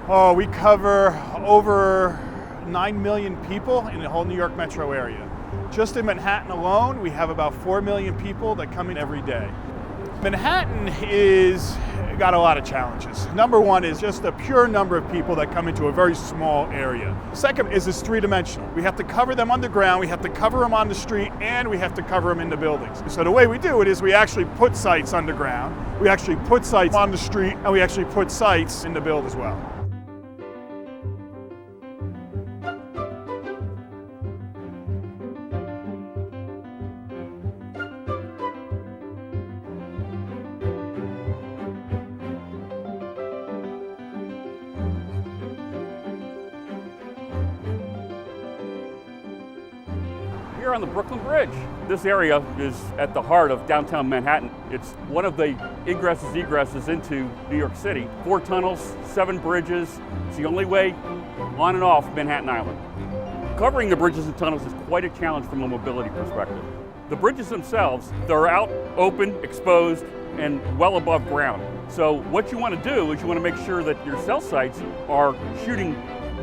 Oh, we cover over 9 million people in the whole New York metro area. Just in Manhattan alone, we have about 4 million people that come in every day. Manhattan is got a lot of challenges. Number one is just the pure number of people that come into a very small area. Second is it's three-dimensional. We have to cover them underground, we have to cover them on the street, and we have to cover them in the buildings. So the way we do it is we actually put sites underground, we actually put sites on the street, and we actually put sites in the build as well. Here on the Brooklyn Bridge. This area is at the heart of downtown Manhattan. It's one of the egresses into New York City. 4 tunnels, 7 bridges. It's the only way on and off Manhattan Island. Covering the bridges and tunnels is quite a challenge from a mobility perspective. The bridges themselves, they're out, open, exposed, and well above ground. So what you want to do is you want to make sure that your cell sites are shooting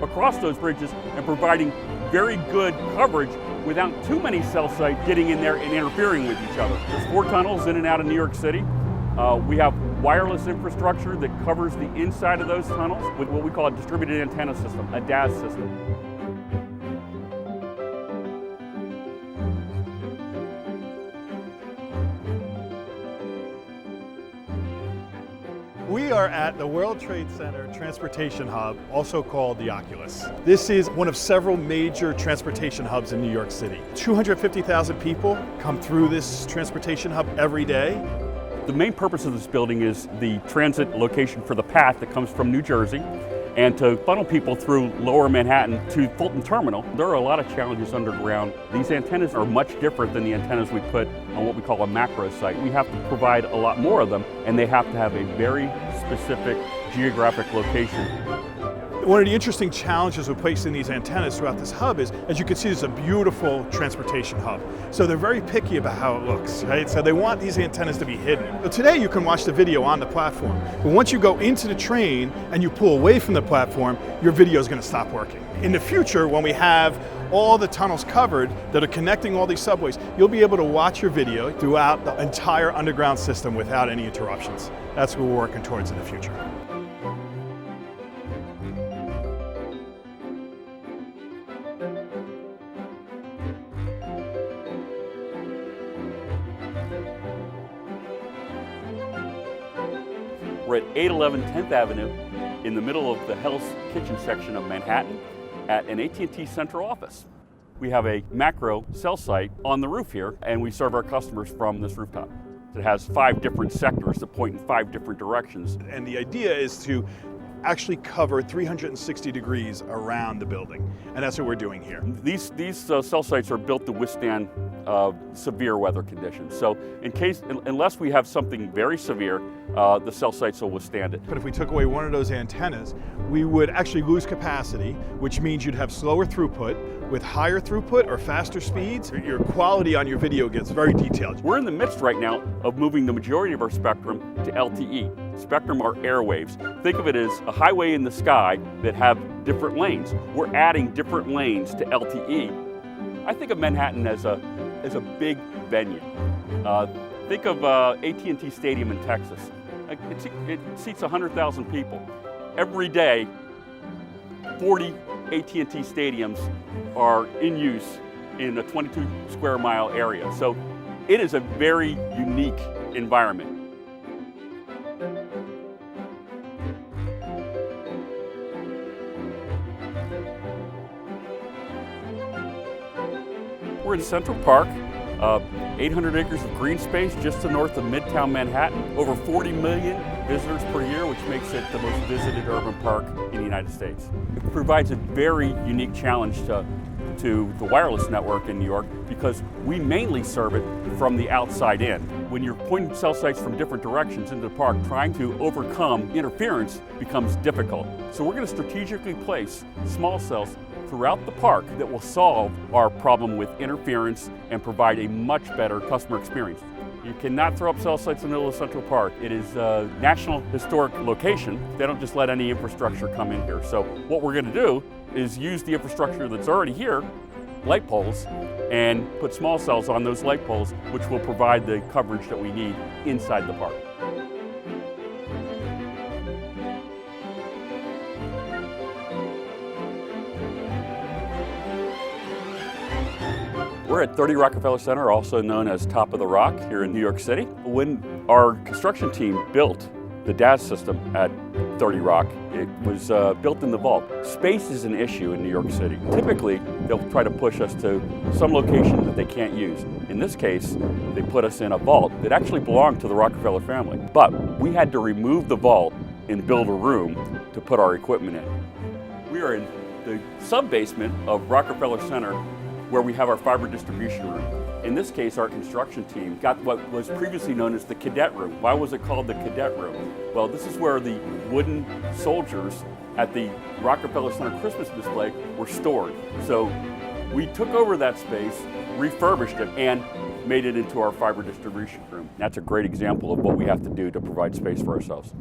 across those bridges and providing very good coverage without too many cell sites getting in there and interfering with each other. There's 4 tunnels in and out of New York City. We have wireless infrastructure that covers the inside of those tunnels with what we call a distributed antenna system, a DAS system. We are at the World Trade Center Transportation Hub, also called the Oculus. This is one of several major transportation hubs in New York City. 250,000 people come through this transportation hub every day. The main purpose of this building is the transit location for the path that comes from New Jersey and to funnel people through lower Manhattan to Fulton Terminal. There are a lot of challenges underground. These antennas are much different than the antennas we put on what we call a macro site. We have to provide a lot more of them, and they have to have a very specific geographic location. One of the interesting challenges with placing these antennas throughout this hub is, as you can see, it's a beautiful transportation hub. So they're very picky about how it looks, right? So they want these antennas to be hidden. So today you can watch the video on the platform, but once you go into the train and you pull away from the platform, your video is going to stop working. In the future, when we have all the tunnels covered that are connecting all these subways, you'll be able to watch your video throughout the entire underground system without any interruptions. That's what we're working towards in the future. We're at 811 10th Avenue in the middle of the Hell's Kitchen section of Manhattan at an AT&T central office. We have a macro cell site on the roof here, and we serve our customers from this rooftop. It has 5 different sectors that point in 5 different directions. And the idea is to actually cover 360 degrees around the building, and that's what we're doing here. These cell sites are built to withstand severe weather conditions. So unless we have something very severe, the cell sites will withstand it. But if we took away one of those antennas, we would actually lose capacity, which means you'd have slower throughput. With higher throughput or faster speeds, your quality on your video gets very detailed. We're in the midst right now of moving the majority of our spectrum to LTE. Spectrum are airwaves. Think of it as a highway in the sky that have different lanes. We're adding different lanes to LTE. I think of Manhattan as a big venue. Think of AT&T Stadium in Texas. It seats 100,000 people. Every day, 40 AT&T stadiums are in use in a 22 square mile area. So it is a very unique environment. We're in Central Park, 800 acres of green space just to north of Midtown Manhattan. Over 40 million visitors per year, which makes it the most visited urban park in the United States. It provides a very unique challenge to the wireless network in New York because we mainly serve it from the outside in. When you're pointing cell sites from different directions into the park, trying to overcome interference becomes difficult. So we're going to strategically place small cells throughout the park that will solve our problem with interference and provide a much better customer experience. You cannot throw up cell sites in the middle of Central Park. It is a National Historic location. They don't just let any infrastructure come in here. So what we're going to do is use the infrastructure that's already here, light poles, and put small cells on those light poles, which will provide the coverage that we need inside the park. We're at 30 Rockefeller Center, also known as Top of the Rock here in New York City. When our construction team built the DAS system at 30 Rock, it was built in the vault. Space is an issue in New York City. Typically, they'll try to push us to some location that they can't use. In this case, they put us in a vault that actually belonged to the Rockefeller family. But we had to remove the vault and build a room to put our equipment in. We are in the sub-basement of Rockefeller Center, where we have our fiber distribution room. In this case, our construction team got what was previously known as the cadet room. Why was it called the cadet room? Well, this is where the wooden soldiers at the Rockefeller Center Christmas display were stored. So we took over that space, refurbished it, and made it into our fiber distribution room. That's a great example of what we have to do to provide space for ourselves.